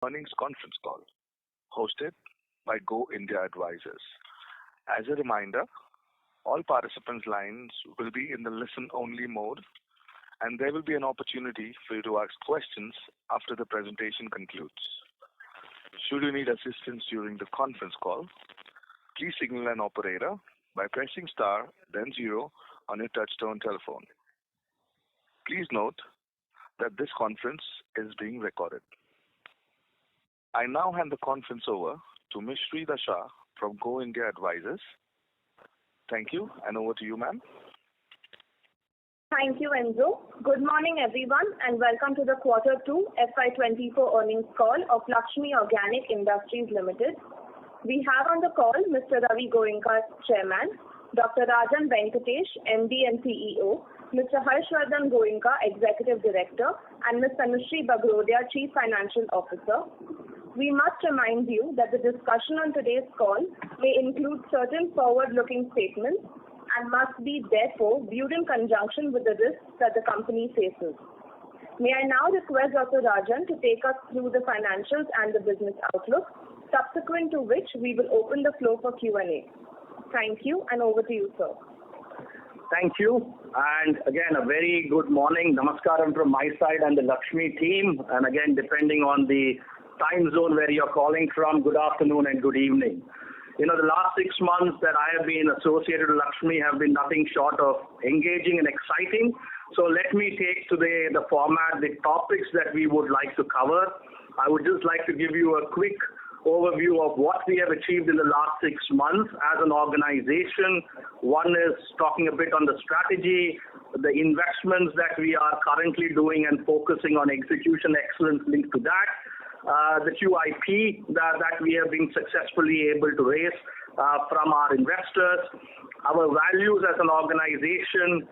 Earnings conference call hosted by Go India Advisors. As a reminder, all participants' lines will be in the listen-only mode, and there will be an opportunity for you to ask questions after the presentation concludes. Should you need assistance during the conference call, please signal an operator by pressing star then 0 on your touchtone telephone. Please note that this conference is being recorded. I now hand the conference over to Ms. Shrida Shah from Go India Advisors. Thank you, and over to you, ma'am. Thank you, Enzo. Good morning, everyone, and welcome to the Q2 FY24 earnings call of Laxmi Organic Industries Limited. We have on the call Mr. Ravi Goenka, Chairman, Dr. Rajan Venkatesh, MD and CEO, Mr. Harshvardhan Goenka, Executive Director, and Ms. Tanushree Bagrodia, Chief Financial Officer. We must remind you that the discussion on today's call may include certain forward-looking statements and must be therefore viewed in conjunction with the risks that the company faces. May I now request Dr. Rajan to take us through the financials and the business outlook, subsequent to which we will open the floor for Q&A. Thank you, and over to you, sir. Thank you, and again a very good morning. Namaskaram from my side and the Laxmi team, and again depending on the time zone where you're calling from, good afternoon and good evening. The last 6 months that I have been associated with Laxmi have been nothing short of engaging and exciting. So let me take today the format, the topics that we would like to cover. I would just like to give you a quick overview of what we have achieved in the last 6 months as an organization. One is talking a bit on the strategy, the investments that we are currently doing and focusing on execution excellence linked to that. The QIP that we have been successfully able to raise from our investors, our values as an organization,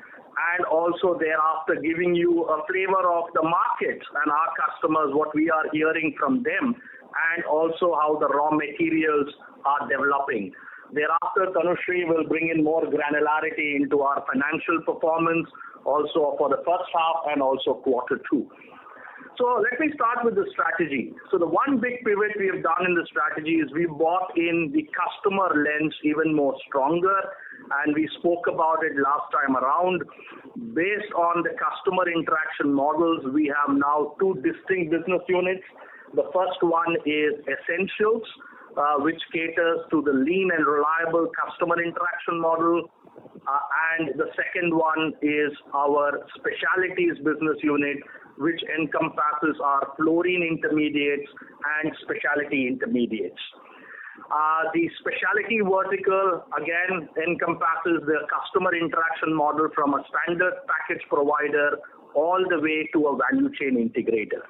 and also thereafter giving you a flavor of the market and our customers, what we are hearing from them, and also how the raw materials are developing. Thereafter, Tanushree will bring in more granularity into our financial performance, also for the first half and also Q2. So let me start with the strategy. So the one big pivot we have done in the strategy is we brought in the customer lens even more stronger, and we spoke about it last time around. Based on the customer interaction models, we have now 2 distinct business units. The first one is Essentials, which caters to the lean and reliable customer interaction model. And the second one is our Specialties business unit, which encompasses our fluorine intermediates and specialty intermediates. The specialty vertical, again, encompasses the customer interaction model from a standard package provider all the way to a value chain integrator.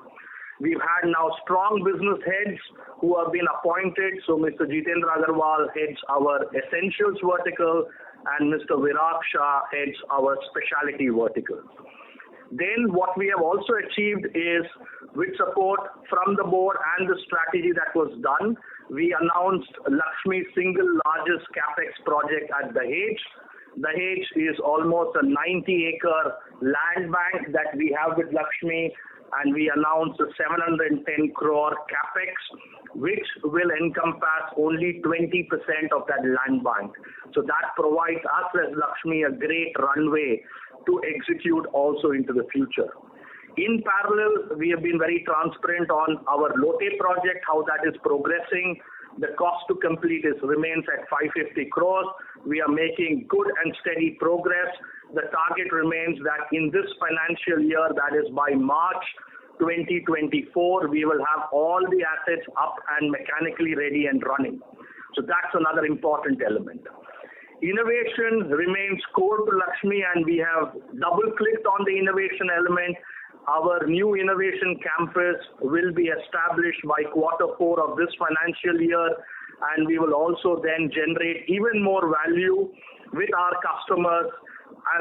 We've had now strong business heads who have been appointed. So Mr. Jitendra Agarwal heads our Essentials vertical, and Mr. Virag Shah heads our specialty vertical. Then what we have also achieved is, with support from the board and the strategy that was done, we announced Laxmi's single largest capex project at Dahej. Dahej is almost a 90-acre land bank that we have with Laxmi, and we announced a 710 crore capex, which will encompass only 20% of that land bank. So that provides us as Laxmi a great runway to execute also into the future. In parallel, we have been very transparent on our Lote project, how that is progressing. The cost to complete remains at 550 crores. We are making good and steady progress. The target remains that in this financial year, that is by March 2024, we will have all the assets up and mechanically ready and running. So that's another important element. Innovation remains core to Laxmi, and we have double-clicked on the innovation element. Our new innovation campus will be established by Q4 of this financial year, and we will also then generate even more value with our customers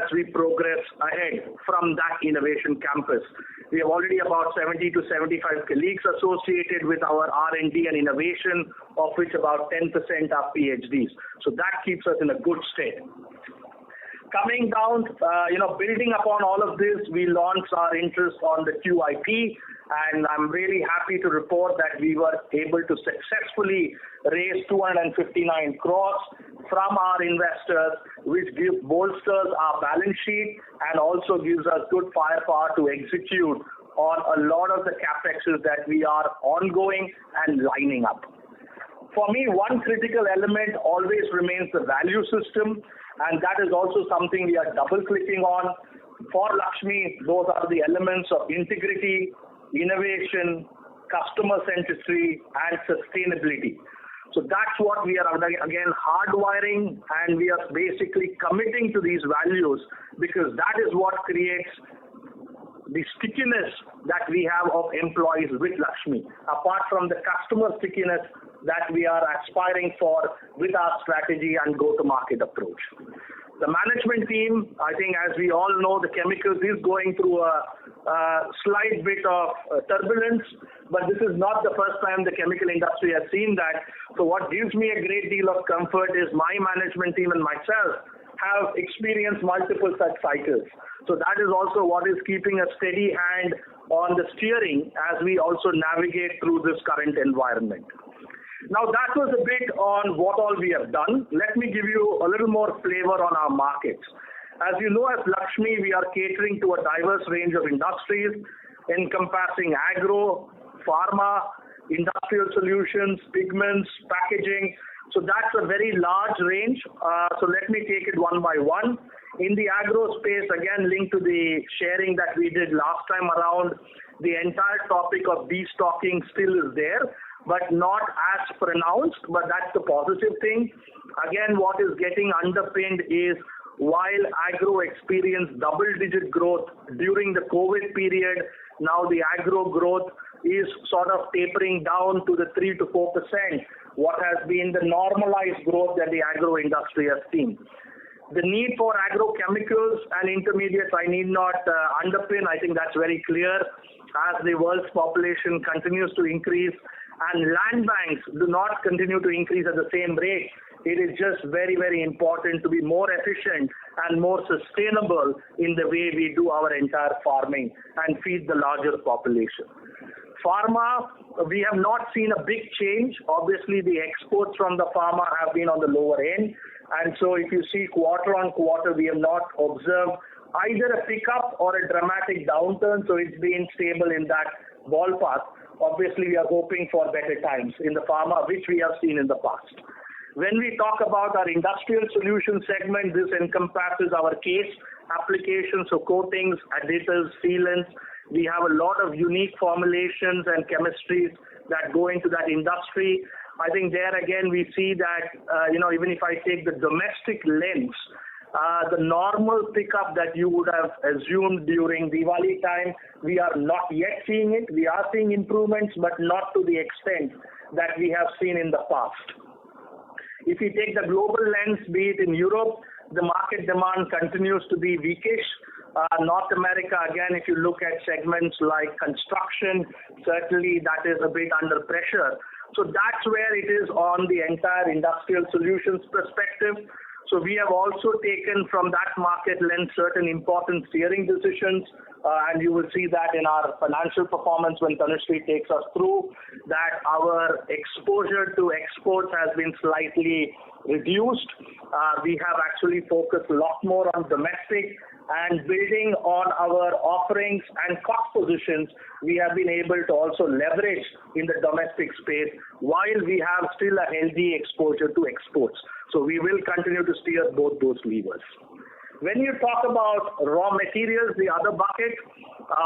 as we progress ahead from that innovation campus. We have already about 70 to 75 colleagues associated with our R&D and innovation, of which about 10% are PhDs. So that keeps us in a good state. Coming down, building upon all of this, we launched our interest on the QIP. and I'm really happy to report that we were able to successfully raise 259 crores from our investors, which bolsters our balance sheet and also gives us good firepower to execute on a lot of the capexes that we are ongoing and lining up. For me, one critical element always remains the value system, and that is also something we are double-clicking on. For Laxmi, those are the elements of integrity, innovation, customer centricity, and sustainability. So that's what we are, again, hardwiring, and we are basically committing to these values because that is what creates the stickiness that we have of employees with Laxmi, apart from the customer stickiness that we are aspiring for with our strategy and go-to-market approach. The management team, I think as we all know, the chemicals is going through a slight bit of turbulence, but this is not the first time the chemical industry has seen that. So what gives me a great deal of comfort is my management team and myself have experienced multiple such cycles. So that is also what is keeping a steady hand on the steering as we also navigate through this current environment. Now that was a bit on what all we have done. Let me give you a little more flavor on our markets. As you know, as Laxmi, we are catering to a diverse range of industries encompassing agro, pharma, industrial solutions, pigments, packaging. So that's a very large range. So let me take it one by one. In the agro space, again linked to the sharing that we did last time around, the entire topic of destocking still is there, but not as pronounced, but that's the positive thing. Again, what is getting underpinned is while agro experienced double-digit growth during the COVID period, now the agro growth is sort of tapering down to the 3 to 4%, what has been the normalized growth that the agro industry has seen. The need for agrochemicals and intermediates, I need not underpin. I think that's very clear as the world's population continues to increase and land banks do not continue to increase at the same rate. It is just very, very important to be more efficient and more sustainable in the way we do our entire farming and feed the larger population. Pharma, we have not seen a big change. Obviously, the exports from the pharma have been on the lower end. And so if you see quarter on quarter, we have not observed either a pickup or a dramatic downturn. So it's been stable in that ballpark. Obviously, we are hoping for better times in the pharma, which we have seen in the past. When we talk about our industrial solution segment, this encompasses our case applications, so coatings, additives, sealants. We have a lot of unique formulations and chemistries that go into that industry. I think there again we see that, even if I take the domestic lens, the normal pickup that you would have assumed during Diwali time, we are not yet seeing it. We are seeing improvements, but not to the extent that we have seen in the past. If you take the global lens, be it in Europe, the market demand continues to be weakish. North America, again, if you look at segments like construction, certainly that is a bit under pressure. So that's where it is on the entire industrial solutions perspective. So we have also taken from that market lens certain important steering decisions, and you will see that in our financial performance when Tanushree takes us through, that our exposure to exports has been slightly reduced. We have actually focused a lot more on domestic and building on our offerings and cost positions. We have been able to also leverage in the domestic space while we have still a healthy exposure to exports. So we will continue to steer both those levers. When you talk about raw materials, the other bucket,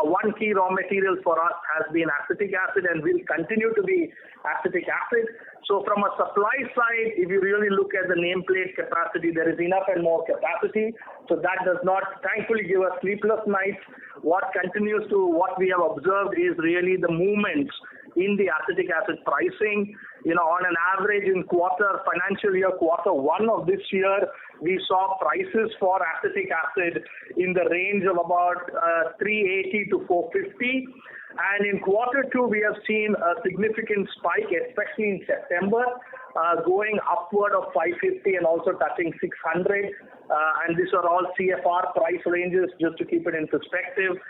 one key raw material for us has been acetic acid and will continue to be acetic acid. So from a supply side, if you really look at the nameplate capacity, there is enough and more capacity. So that does not, thankfully, give us sleepless nights. What we have observed is really the movements in the acetic acid pricing. On an average in financial year quarter one of this year, we saw prices for acetic acid in the range of about 380 to 450. And in quarter two, we have seen a significant spike, especially in September, going upward of 550 and also touching 600. And these are all CFR price ranges, just to keep it in perspective.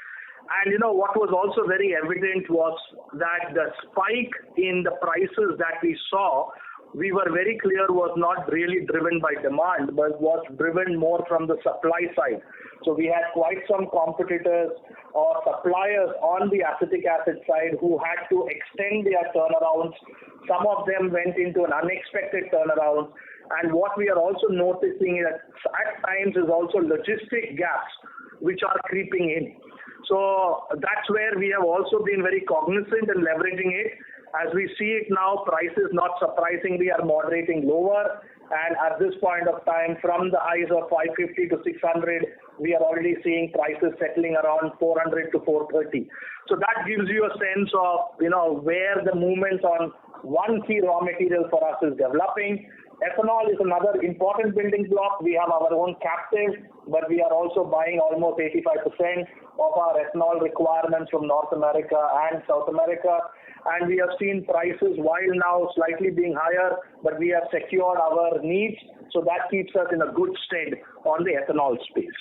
And what was also very evident was that the spike in the prices that we saw, we were very clear was not really driven by demand, but was driven more from the supply side. So we had quite some competitors or suppliers on the acetic acid side who had to extend their turnarounds. Some of them went into an unexpected turnaround. And what we are also noticing is at times is also logistic gaps which are creeping in. So that's where we have also been very cognizant in leveraging it. As we see it now, prices not surprisingly are moderating lower. And at this point of time, from the highs of 550 to 600, we are already seeing prices settling around 400 to 430. So that gives you a sense of, where the movement on one key raw material for us is developing. Ethanol is another important building block. We have our own captive, but we are also buying almost 85% of our ethanol requirements from North America and South America. And we have seen prices, while now slightly being higher, but we have secured our needs. So that keeps us in a good stead on the ethanol space.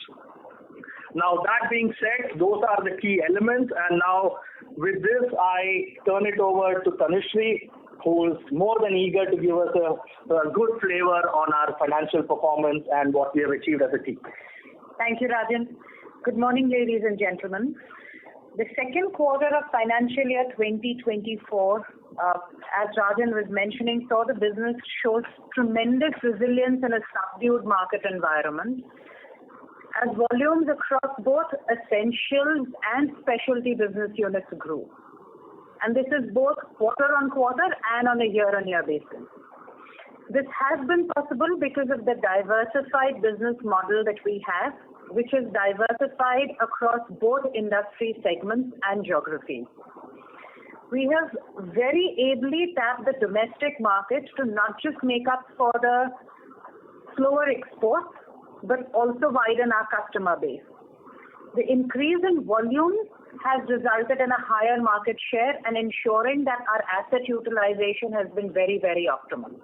Now, that being said, those are the key elements. And now, with this, I turn it over to Tanushree, who is more than eager to give us a good flavor on our financial performance and what we have achieved as a team. Thank you, Rajan. Good morning, ladies and gentlemen. The second quarter of financial year 2024, as Rajan was mentioning, saw the business show tremendous resilience in a subdued market environment, as volumes across both essentials and specialty business units grew. And this is both quarter-on-quarter and on a year-on-year basis. This has been possible because of the diversified business model that we have, which is diversified across both industry segments and geographies. We have very ably tapped the domestic market to not just make up for the slower exports, but also widen our customer base. The increase in volume has resulted in a higher market share and ensuring that our asset utilization has been very, very optimal.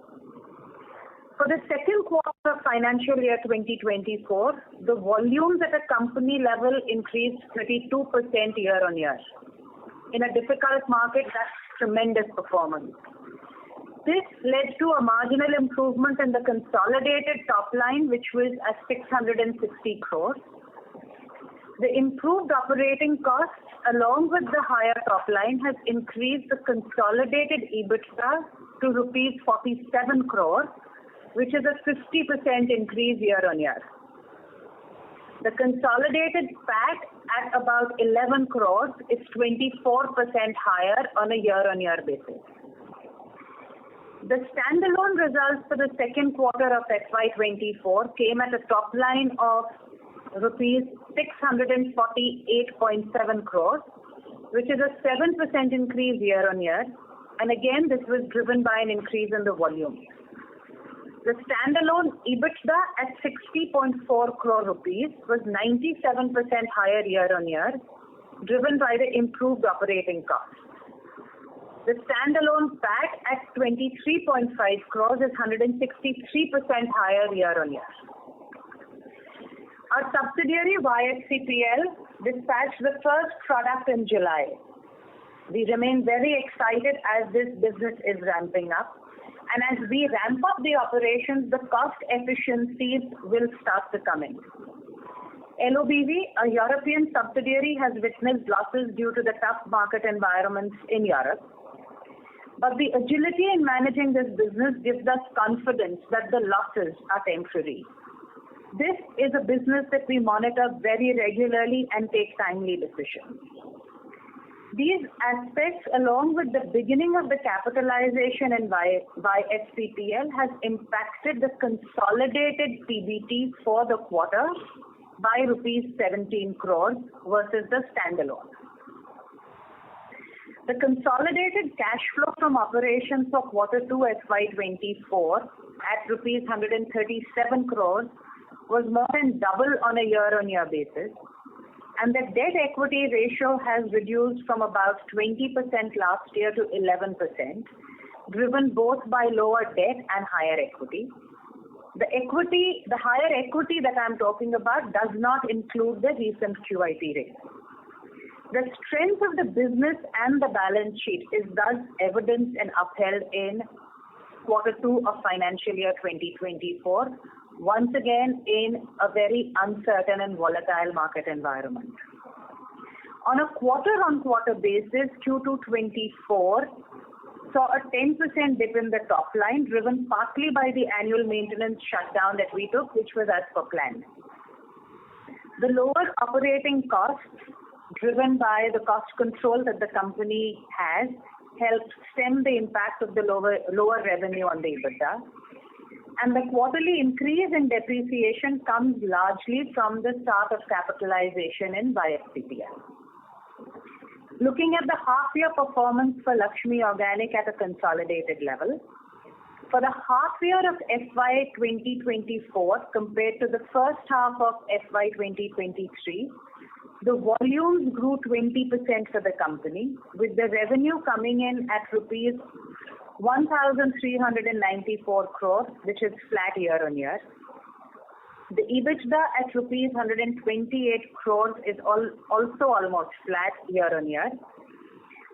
For the second quarter of financial year 2024, the volumes at a company level increased 32% year-on-year. In a difficult market, that's tremendous performance. This led to a marginal improvement in the consolidated top line, which was at 660 crores. The improved operating costs, along with the higher top line, has increased the consolidated EBITDA to rupees 47 crores, which is a 50% increase year-on-year. The consolidated PAT at about 11 crores is 24% higher on a year-on-year basis. The standalone results for the second quarter of FY24 came at a top line of rupees 648.7 crores, which is a 7% increase year-on-year. And again, this was driven by an increase in the volume. The standalone EBITDA at 60.4 crore rupees was 97% higher year-on-year, driven by the improved operating costs. The standalone PAT at 23.5 crores is 163% higher year-on-year. Our subsidiary YFCPL dispatched the first product in July. We remain very excited as this business is ramping up. And as we ramp up the operations, the cost efficiencies will start to come in. LOBV, a European subsidiary, has witnessed losses due to the tough market environments in Europe. But the agility in managing this business gives us confidence that the losses are temporary. This is a business that we monitor very regularly and take timely decisions. These aspects, along with the beginning of the capitalization in YFCPL, has impacted the consolidated PBT for the quarter by rupees 17 crores versus the standalone. The consolidated cash flow from operations for Q2 FY24 at rupees 137 crores was more than double on a year-on-year basis. And the debt equity ratio has reduced from about 20% last year to 11%, driven both by lower debt and higher equity. The higher equity that I'm talking about does not include the recent QIP raise. The strength of the business and the balance sheet is thus evidenced and upheld in Q2 of financial year 2024, once again in a very uncertain and volatile market environment. On a quarter-on-quarter basis, Q2 24 saw a 10% dip in the top line, driven partly by the annual maintenance shutdown that we took, which was as per plan. The lower operating costs, driven by the cost control that the company has, helped stem the impact of the lower revenue on the EBITDA. And the quarterly increase in depreciation comes largely from the start of capitalization in YFCPL. Looking at the half-year performance for Laxmi Organic at a consolidated level, for the half year of FY 2024 compared to the first half of FY 2023, the volumes grew 20% for the company, with the revenue coming in at rupees 1,394 crores, which is flat year on year. The EBITDA at rupees 128 crores is also almost flat year on year,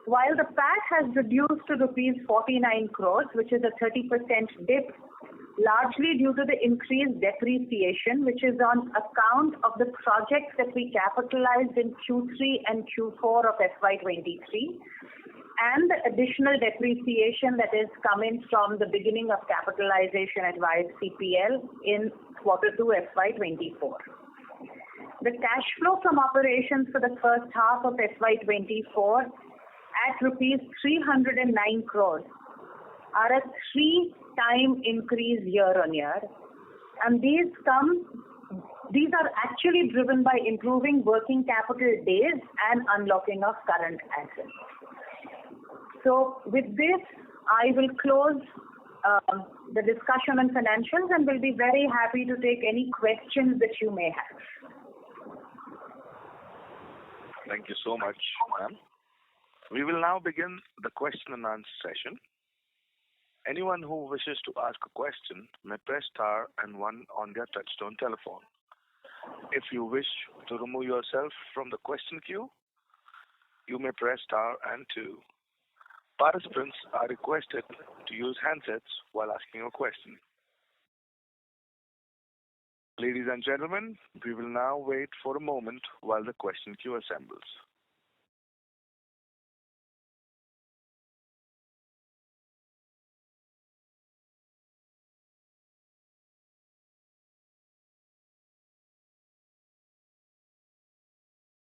while the PAT has reduced to rupees 49 crores, which is a 30% dip, largely due to the increased depreciation, which is on account of the projects that we capitalized in Q3 and Q4 of FY23, and the additional depreciation that is coming from the beginning of capitalization at YFCPL in Q2 FY24. The cash flow from operations for the first half of FY24 at rupees 309 crores are a 3-time increase year on year, and these are actually driven by improving working capital days and unlocking of current assets. So with this, I will close the discussion on financials and will be very happy to take any questions that you may have. Thank you so much, ma'am. We will now begin the question and answer session. Anyone who wishes to ask a question may press star and one on their touchtone telephone. If you wish to remove yourself from the question queue, you may press star and two. Participants are requested to use handsets while asking a question. Ladies and gentlemen, we will now wait for a moment while the question queue assembles.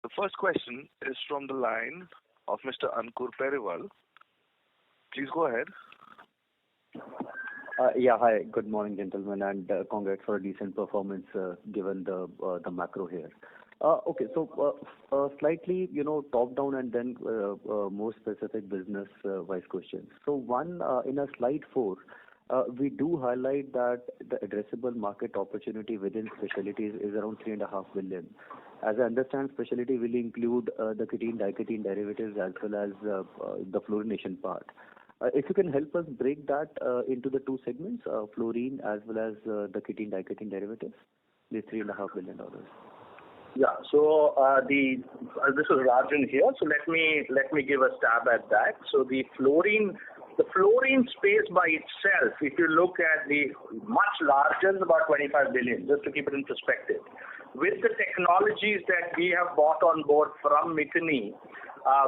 The first question is from the line of Mr. Ankur Periwal. Please go ahead. Yeah, hi. Good morning, gentlemen, and congrats for a decent performance given the macro here. Okay, so slightly, top down and then more specific business-wise questions. So one, in a slide 4, we do highlight that the addressable market opportunity within specialties is around 3.5 billion. As I understand, specialty will include the ketene, diketene derivatives as well as the fluorination part. If you can help us break that into the two segments, fluorine as well as the ketene, diketene derivatives, the $3.5 billion. Yeah. So this is Rajan here. So let me give a stab at that. So the fluorine space by itself, if you look at the much larger, is about 25 billion. Just to keep it in perspective, with the technologies that we have bought on board from Miteni,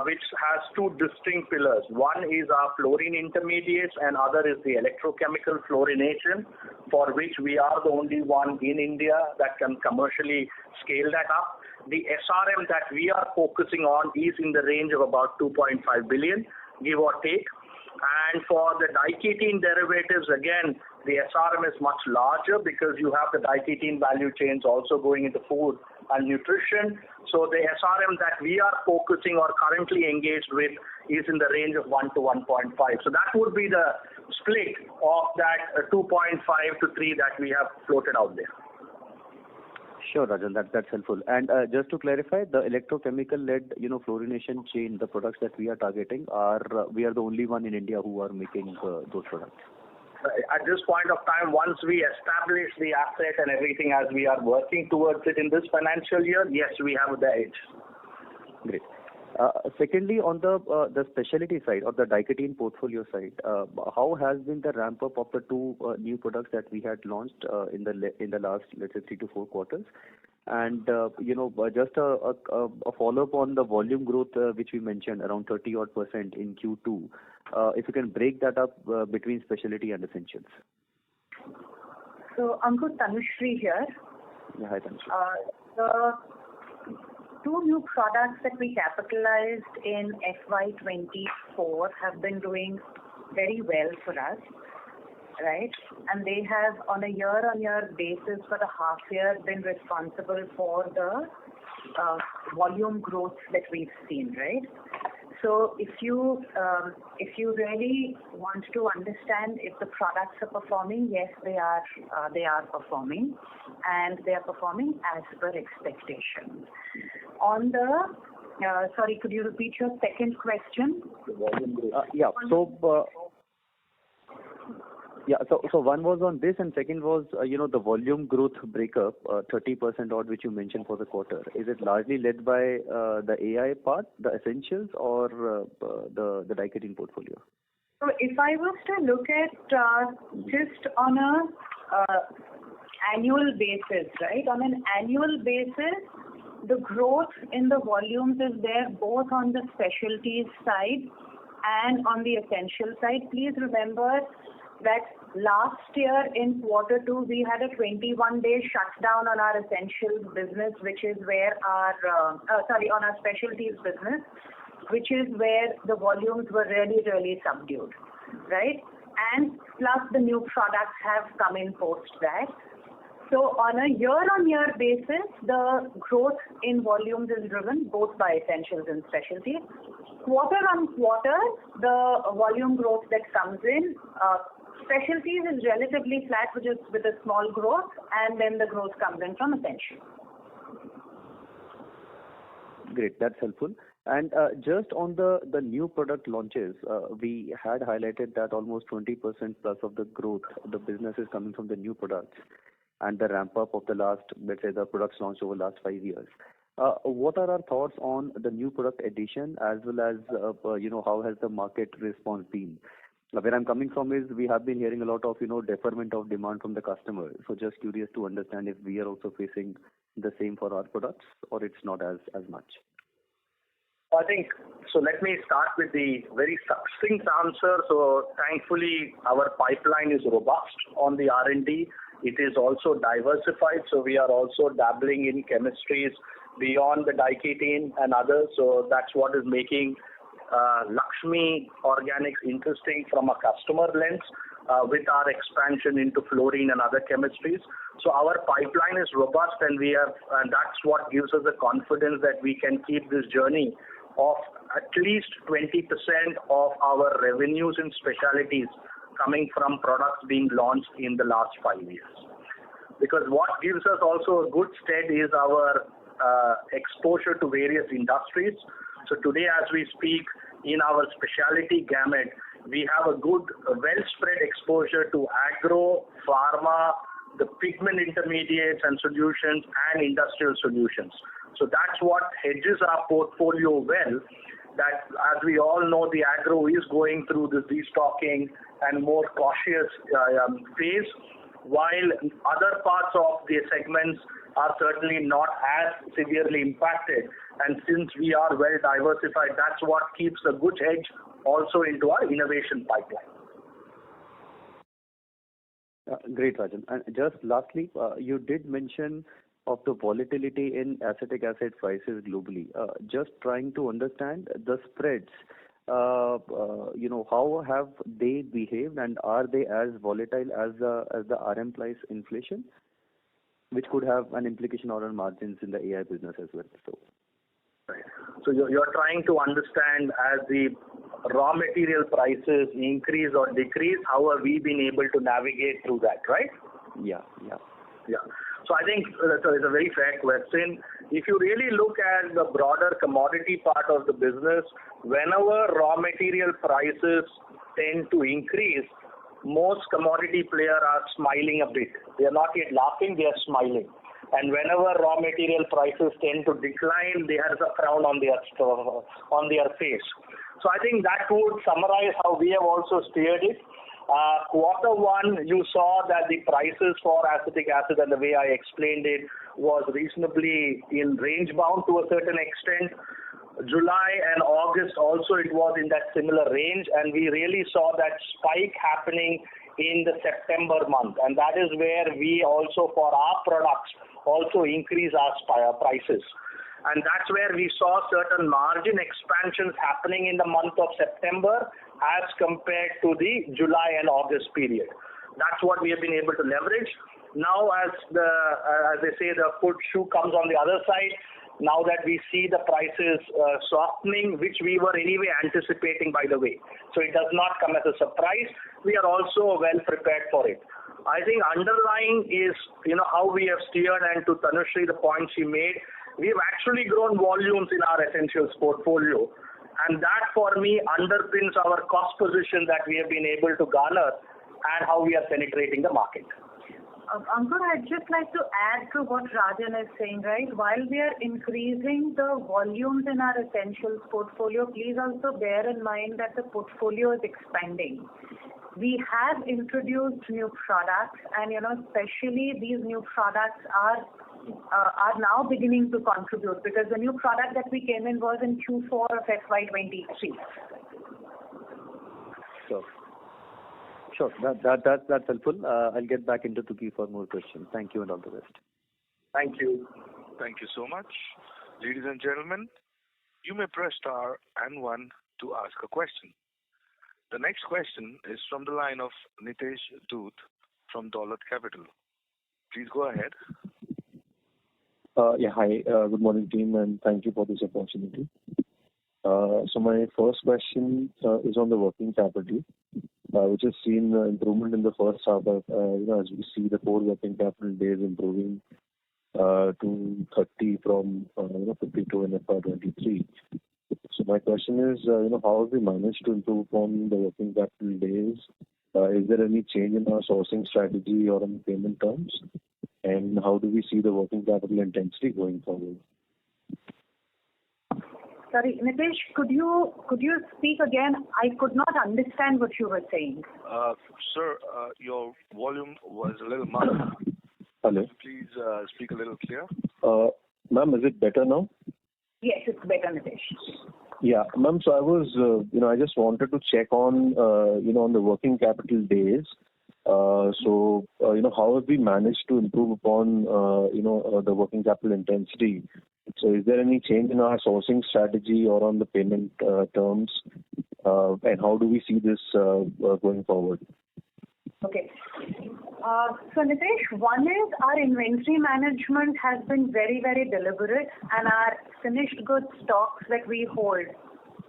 which has two distinct pillars. One is our fluorine intermediates and other is the electrochemical fluorination, for which we are the only one in India that can commercially scale that up. The SRM that we are focusing on is in the range of about 2.5 billion, give or take. And for the diketene derivatives, again, the SRM is much larger because you have the diketene value chains also going into food and nutrition. So the SRM that we are focusing or currently engaged with is in the range of 1 to 1.5. So that would be the split of that 2.5 to 3 that we have floated out there. Sure, Rajan, that's helpful. And just to clarify, the electrochemical-led, fluorination chain, the products that we are targeting we are the only one in India who are making those products. At this point of time, once we establish the asset and everything as we are working towards it in this financial year, yes, we have the edge. Great. Secondly, on the specialty side or the diketene portfolio side, how has been the ramp up of the two new products that we had launched in the last, let's say, 3 to 4 quarters? And just a follow up on the volume growth which we mentioned around 30% in Q2. If you can break that up between specialty and essentials. So Ankur, Tanushri here. Yeah, hi Tanushri. The two new products that we capitalized in FY24 have been doing very well for us, right? And they have, on a year-on-year basis for the half year, been responsible for the volume growth that we've seen, right? So if you really want to understand if the products are performing, yes, they are performing, and they are performing as per expectation. On the sorry, could you repeat your second question? So one was on this, and second was the volume growth breakup, 30% odd, which you mentioned for the quarter. Is it largely led by the AI part, the essentials, or the diketene portfolio? So if I was to look at just on a annual basis, right? On an annual basis, the growth in the volumes is there both on the specialties side and on the essential side. Please remember that last year in Q2, we had a 21-day shutdown on our essentials business, which is where on our specialties business, which is where the volumes were really, really subdued, right? And plus the new products have come in post that. So on a year-on-year basis, the growth in volumes is driven both by essentials and specialties. Quarter-on-quarter, the volume growth that comes in, specialties is relatively flat, which is with a small growth, and then the growth comes in from essentials. Great, that's helpful. And just on the new product launches, we had highlighted that almost 20% plus of the growth, the business is coming from the new products and the ramp up of the last, let's say, the products launched over the last 5 years. What are our thoughts on the new product addition as well as, how has the market response been? Where I'm coming from is we have been hearing a lot of, deferment of demand from the customer. So just curious to understand if we are also facing the same for our products or it's not as much. I think, so let me start with the very succinct answer. So thankfully, our pipeline is robust on the R&D. It is also diversified. So we are also dabbling in chemistries beyond the diketene and others. So that's what is making Laxmi Organics interesting from a customer lens with our expansion into fluorine and other chemistries. So our pipeline is robust, and that's what gives us the confidence that we can keep this journey of at least 20% of our revenues in specialties coming from products being launched in the last 5 years. Because what gives us also a good stead is our exposure to various industries. So today, as we speak, in our specialty gamut, we have a good, well-spread exposure to agro, pharma, the pigment intermediates and solutions, and industrial solutions. So that's what hedges our portfolio well. That, as we all know, the agro is going through the destocking and more cautious phase, while other parts of the segments are certainly not as severely impacted. And since we are well diversified, that's what keeps a good edge also into our innovation pipeline. Great, Rajan. And just lastly, you did mention of the volatility in acetic acid prices globally. Just trying to understand the spreads. How have they behaved, and are they as volatile as the RM price inflation, which could have an implication on our margins in the AI business as well? So you're trying to understand as the raw material prices increase or decrease, how have we been able to navigate through that, right? Yeah. So I think it's a very fair question. If you really look at the broader commodity part of the business, whenever raw material prices tend to increase, most commodity players are smiling a bit. They are not yet laughing, they are smiling. and whenever raw material prices tend to decline, they have a frown on their face. So I think that would summarize how we have also steered it. Quarter one, you saw that the prices for acetic acid, and the way I explained it, was reasonably in range bound to a certain extent. July and August also, it was in that similar range, and we really saw that spike happening in the September month, and that is where we also, for our products, also increase our prices. And that's where we saw certain margin expansions happening in the month of September as compared to the July and August period. That's what we have been able to leverage. Now, as they say, the shoe comes on the other side. Now that we see the prices softening, which we were anyway anticipating, by the way. So it does not come as a surprise. We are also well prepared for it. I think underlying is, how we have steered, and to Tanushree, the point she made, we have actually grown volumes in our essentials portfolio. And that, for me, underpins our cost position that we have been able to garner and how we are penetrating the market. Ankur, I'd just like to add to what Rajan is saying, right? While we are increasing the volumes in our essentials portfolio, please also bear in mind that the portfolio is expanding. We have introduced new products, and especially these new products are now beginning to contribute, because the new product that we came in was in Q4 of FY23. Sure. That's helpful. I'll get back into the queue for more questions. Thank you and all the best. Thank you. Thank you so much. Ladies and gentlemen, you may press star and 1 to ask a question. The next question is from the line of Nitesh Dhoot from Dolat Capital. Please go ahead. Hi. Good morning, team, and thank you for this opportunity. So my first question is on the working capital, which has seen improvement in the first half of, as we see the core working capital days improving to 30 from 52 in FY23. So my question is, how have we managed to improve on the working capital days? Is there any change in our sourcing strategy or on payment terms? And how do we see the working capital intensity going forward? Sorry, Nitesh, could you speak again? I could not understand what you were saying. Sir, your volume was a little muffled. Hello. Please speak a little clear. Ma'am, is it better now? Yes, it's better, Nitesh. Yeah, ma'am. So I was, I just wanted to check on, on the working capital days. So how have we managed to improve upon, the working capital intensity? So is there any change in our sourcing strategy or on the payment terms? And how do we see this going forward? Okay. So Nitesh, one is our inventory management has been very, very deliberate, and our finished goods stocks that we hold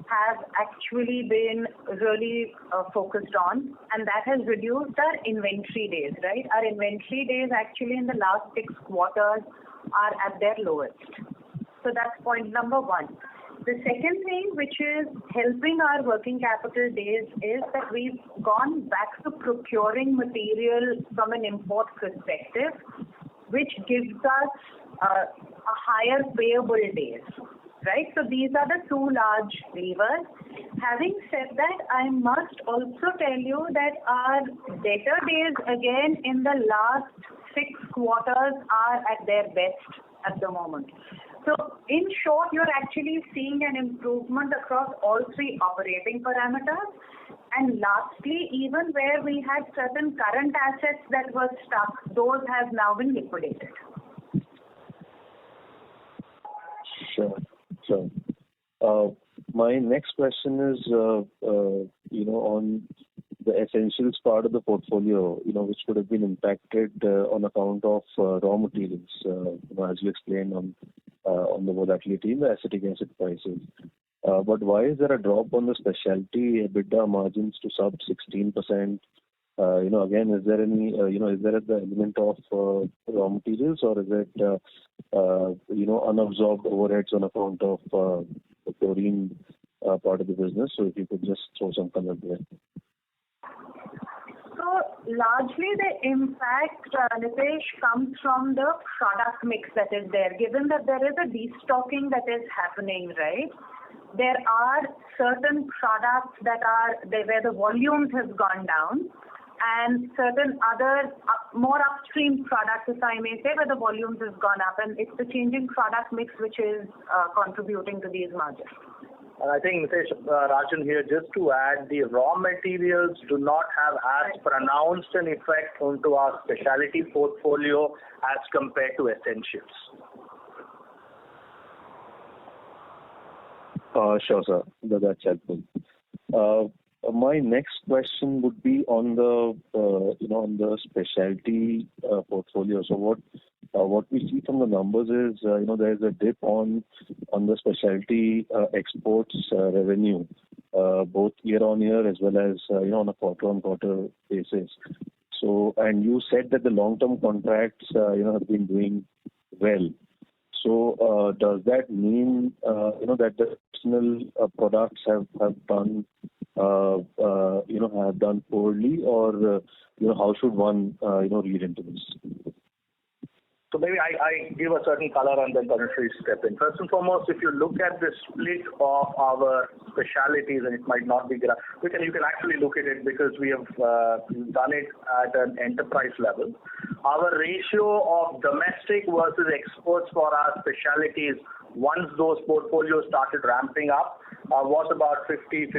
have actually been really focused on, and that has reduced our inventory days, right? Our inventory days actually in the last 6 quarters are at their lowest. So that's point number one. The second thing which is helping our working capital days is that we've gone back to procuring material from an import perspective, which gives us a higher payable days, right? So these are the 2 large levers. Having said that, I must also tell you that our debtor days again in the last 6 quarters are at their best at the moment. So in short, you're actually seeing an improvement across all 3 operating parameters. And lastly, even where we had certain current assets that were stuck, those have now been liquidated. Sure. My next question is, on the essentials part of the portfolio, which would have been impacted on account of raw materials, as you explained on the volatility in the acetic acid prices. But why is there a drop on the specialty EBITDA margins to sub 16%? Again, is there any, is there the element of raw materials, or is it, unabsorbed overheads on account of the chlorine part of the business? So if you could just throw some color there. So largely the impact, Nitesh, comes from the product mix that is there. Given that there is a destocking that is happening, right? There are certain products that are where the volumes have gone down, and certain other more upstream products, if I may say, where the volumes has gone up, and it's the changing product mix which is contributing to these margins. I think, Nitesh, Rajan here, just to add, the raw materials do not have as pronounced an effect onto our specialty portfolio as compared to essentials. Sure, sir. That's helpful. My next question would be on the on the specialty portfolio. So what we see from the numbers is there's a dip on the specialty exports revenue, both year on year as well as on a quarter on quarter basis. So, and you said that the long term contracts have been doing well. So does that mean that the personal products have done have done poorly, or how should one read into this? So maybe I give a certain color and then Tanushree step in. First and foremost, if you look at the split of our specialities, and it might not be you can actually look at it because we have done it at an enterprise level. Our ratio of domestic versus exports for our specialities, once those portfolios started ramping up, was about 50%.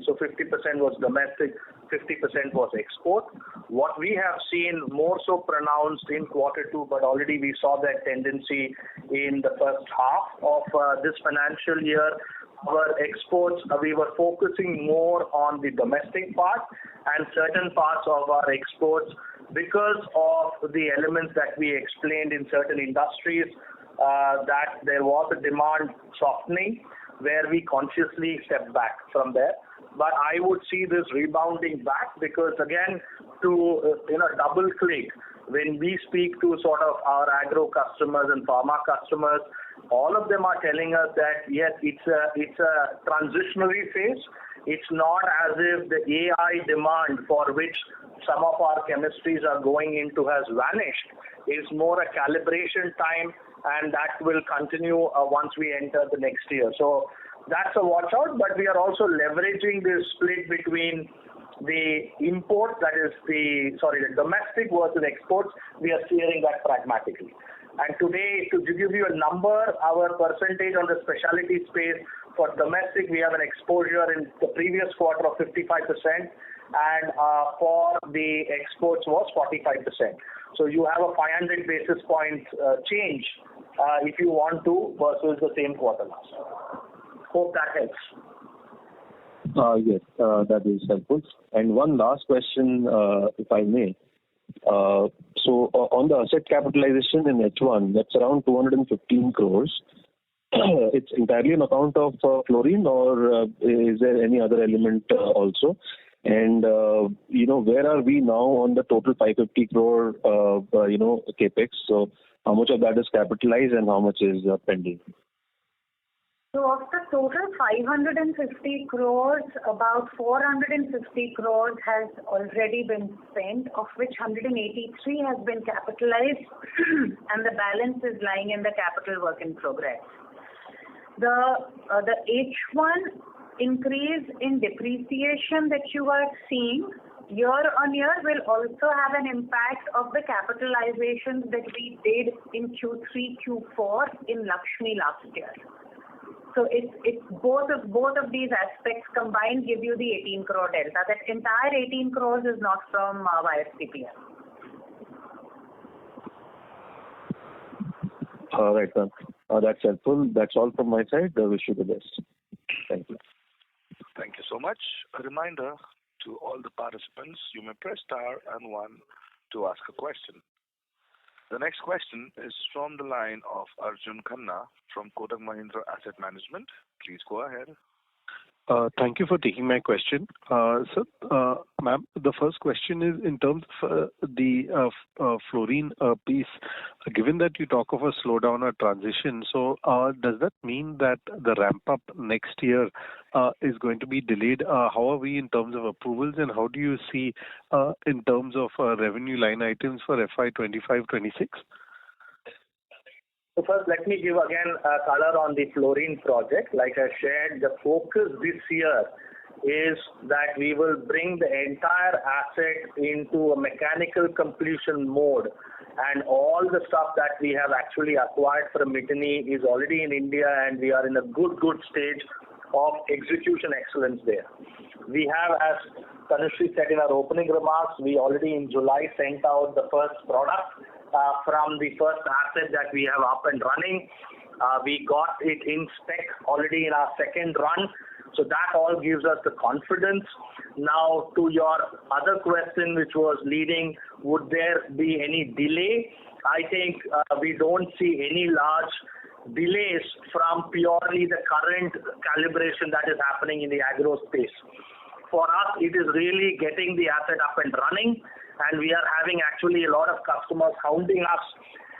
So 50% was domestic, 50% was export. What we have seen more so pronounced in Q2, but already we saw that tendency in the first half of this financial year. Our exports, we were focusing more on the domestic part, and certain parts of our exports, because of the elements that we explained in certain industries, that there was a demand softening where we consciously stepped back from there. But I would see this rebounding back because, again, to double click, when we speak to sort of our agro customers and pharma customers, all of them are telling us that yes, it's a transitionary phase. It's not as if the AI demand for which some of our chemistries are going into has vanished. It's more a calibration time, and that will continue once we enter the next year. So that's a watch out, but we are also leveraging this split between the import, that is the domestic versus exports. We are steering that pragmatically. And today, to give you a number, our percentage on the specialty space for domestic, we have an exposure in the previous quarter of 55%, and for the exports was 45%. So you have a 500 basis points change if you want to versus the same quarter last year. Hope that helps. Yes, that is helpful. And one last question, if I may. So on the asset capitalization in H1, that's around 215 crores. It's entirely on account of fluorine, or is there any other element also? And where are we now on the total 550 crore capex? So how much of that is capitalized and how much is pending? So of the total 550 crores, about 450 crores has already been spent, of which 183 has been capitalized and the balance is lying in the capital work in progress. The H1 increase in depreciation that you are seeing year on year will also have an impact of the capitalizations that we did in Q3, Q4 in Laxmi last year. So it's both of these aspects combined give you the 18 crore delta. That entire 18 crores is not from YSCPL. All right, ma'am. That's helpful. That's all from my side. I wish you the best. Thank you. Thank you so much. A reminder to all the participants, you may press star and 1 to ask a question. The next question is from the line of Arjun Khanna from Kotak Mahindra Asset Management. Please go ahead. Thank you for taking my question. So, ma'am, the first question is in terms of the fluorine piece, given that you talk of a slowdown or transition, so does that mean that the ramp up next year is going to be delayed. How are we in terms of approvals, and how do you see in terms of revenue line items for FY25-26? So first, let me give again a color on the fluorine project. Like I shared, the focus this year is that we will bring the entire asset into a mechanical completion mode, and all the stuff that we have actually acquired from Miteni is already in India, and we are in a good stage of execution excellence there. We have, as Tanushree said in our opening remarks, we already in July sent out the first product from the first asset that we have up and running. We got it in spec already in our second run. So that all gives us the confidence. Now, to your other question, which was leading, would there be any delay? I think we don't see any large delays from purely the current calibration that is happening in the agro space. For us, it is really getting the asset up and running, and we are having actually a lot of customers hounding us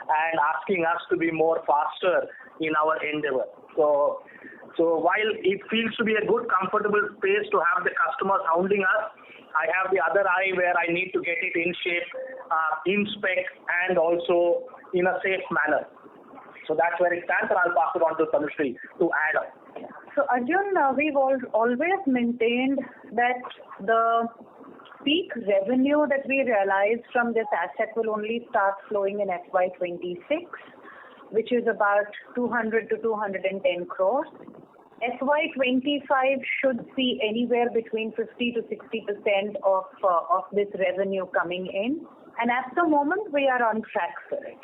and asking us to be more faster in our endeavor. So while it feels to be a good, comfortable space to have the customers hounding us, I have the other eye where I need to get it in shape, in spec, and also in a safe manner. So that's where it stands, and I'll pass it on to Tanushree to add up. So Arjun, we've always maintained that the peak revenue that we realize from this asset will only start flowing in FY26, which is about 200 to 210 crores. FY25 should see anywhere between 50 to 60% of this revenue coming in, and at the moment we are on track for it.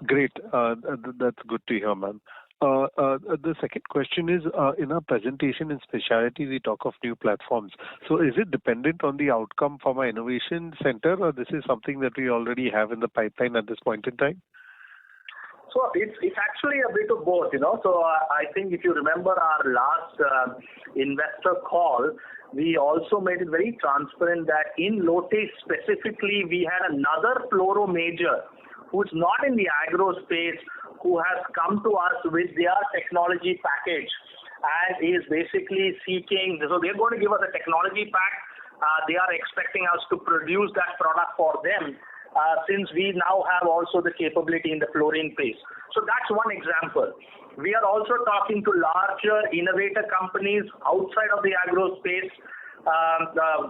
Great. That's good to hear, ma'am. The second question is, in our presentation in specialty, we talk of new platforms. So is it dependent on the outcome from our innovation center, or this is something that we already have in the pipeline at this point in time? So it's actually a bit of both, So I think if you remember our last investor call, we also made it very transparent that in Lote specifically, we had another fluoro major who's not in the agro space, who has come to us with their technology package and is basically seeking, so they're going to give us a technology pack. They are expecting us to produce that product for them, since we now have also the capability in the fluorine space. So that's one example. We are also talking to larger innovator companies outside of the agro space,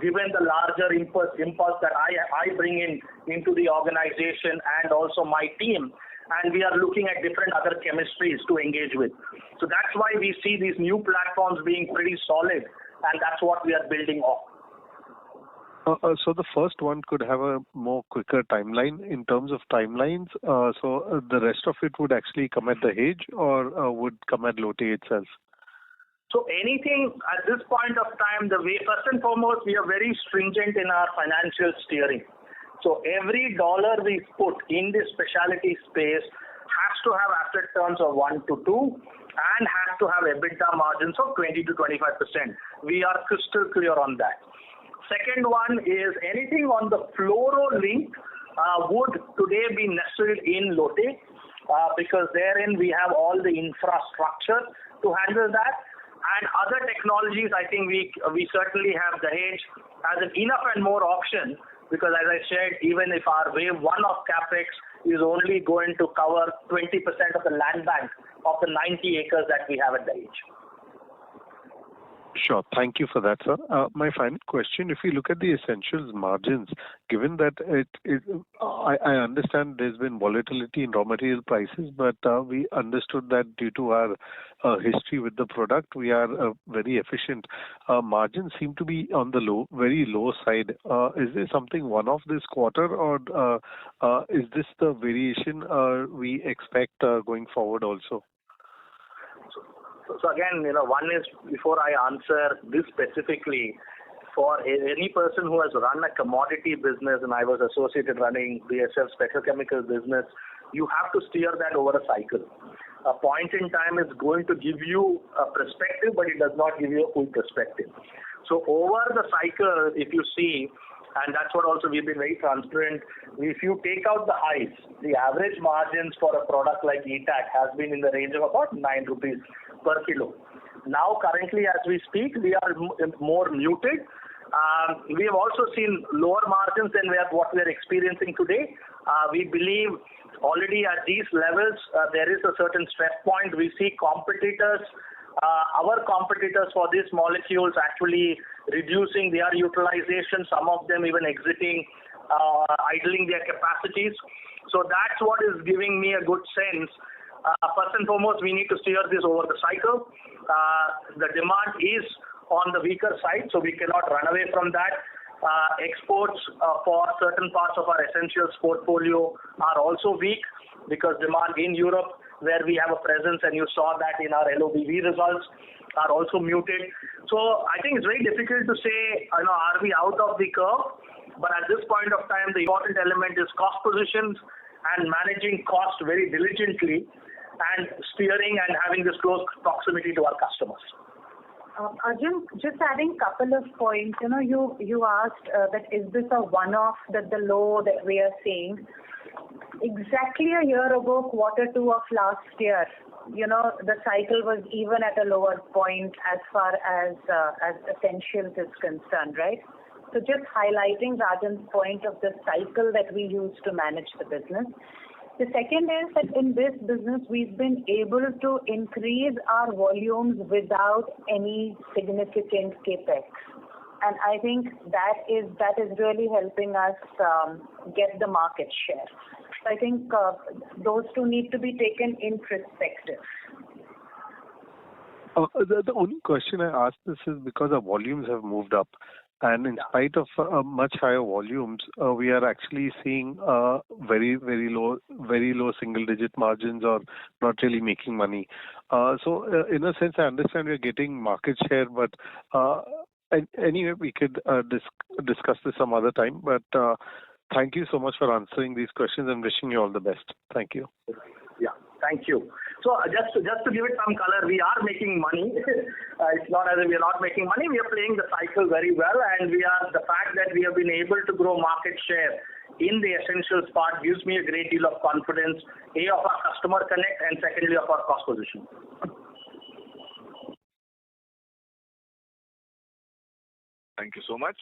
given the larger impulse that I bring into the organization and also my team, and we are looking at different other chemistries to engage with. So that's why we see these new platforms being pretty solid, and that's what we are building off. So the first one could have a more quicker timeline in terms of timelines. So the rest of it would actually come at the Dahej or would come at Lote itself? So anything at this point of time, first and foremost, we are very stringent in our financial steering. So every dollar we put in the specialty space has to have asset turns of 1 to 2 and has to have EBITDA margins of 20 to 25%. We are crystal clear on that. Second one is anything on the fluoro link would today be nestled in Lote, because therein we have all the infrastructure to handle that. And other technologies, I think we certainly have Dahej as an enough and more option, because as I said, even if our wave 1 of capex is only going to cover 20% of the land bank of the 90 acres that we have at Dahej. Sure. Thank you for that, sir. My final question, if you look at the essentials margins, given that I understand there's been volatility in raw material prices, but we understood that due to our history with the product, we are very efficient. Margins seem to be on the very low side. Is there something one-off this quarter, or is this the variation we expect going forward also? So again, one is, before I answer this specifically, for any person who has run a commodity business, and I was associated running BSF petrochemical business, you have to steer that over a cycle. A point in time is going to give you a perspective, but it does not give you a full perspective. So over the cycle, if you see, and that's what also we've been very transparent, if you take out the highs, the average margins for a product like ETAC has been in the range of about 9 rupees per kilo. Now, currently, as we speak, we are more muted. We have also seen lower margins than what we are experiencing today. We believe already at these levels, there is a certain stress point. We see competitors, our competitors for these molecules actually reducing their utilization, some of them even exiting, idling their capacities. So that's what is giving me a good sense. First and foremost, we need to steer this over the cycle. The demand is on the weaker side, so we cannot run away from that. Exports for certain parts of our essentials portfolio are also weak because demand in Europe, where we have a presence, and you saw that in our LOBV results, are also muted. So I think it's very difficult to say, are we out of the curve? But at this point of time, the important element is cost positions and managing cost very diligently and steering and having this close proximity to our customers. Arjun, just adding a couple of points. You asked that is this a one-off, that the low that we are seeing? Exactly a year ago, Q2 of last year, the cycle was even at a lower point as far as essentials is concerned, right? So just highlighting Rajan's point of the cycle that we use to manage the business. The second is that in this business, we've been able to increase our volumes without any significant capex. And I think that is really helping us get the market share. So I think those two need to be taken in perspective. The only question I asked this is because our volumes have moved up. And in spite of much higher volumes, we are actually seeing very low single-digit margins or not really making money. So in a sense, I understand we're getting market share, but anyway, we could discuss this some other time. But thank you so much for answering these questions and wishing you all the best. Thank you. Yeah, thank you. So just to give it some color, we are making money. It's not as if we are not making money. We are playing the cycle very well, and the fact that we have been able to grow market share in the essentials part gives me a great deal of confidence, of our customer connect, and secondly of our cost position. Thank you so much.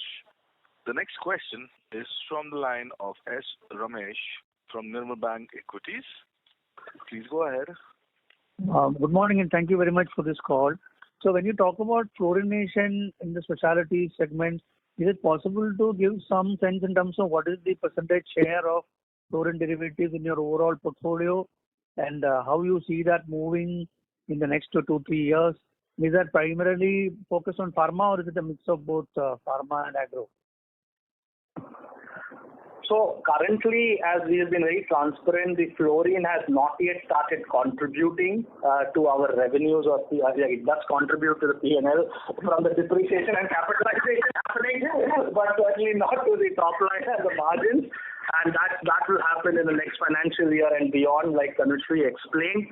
The next question is from the line of S. Ramesh from Nirmal Bang Equities. Please go ahead. Good morning, and thank you very much for this call. So when you talk about fluorination in the specialty segment, is it possible to give some sense in terms of what is the percentage share of fluorine derivatives in your overall portfolio, and how you see that moving in the next 2-3 years? Is that primarily focused on pharma, or is it a mix of both pharma and agro? So currently, as we have been very transparent, the fluorine has not yet started contributing to our revenues, or it does contribute to the P&L from the depreciation and capitalization happening, but certainly not to the top line and the margins. And that will happen in the next financial year and beyond, like Tanushree explained.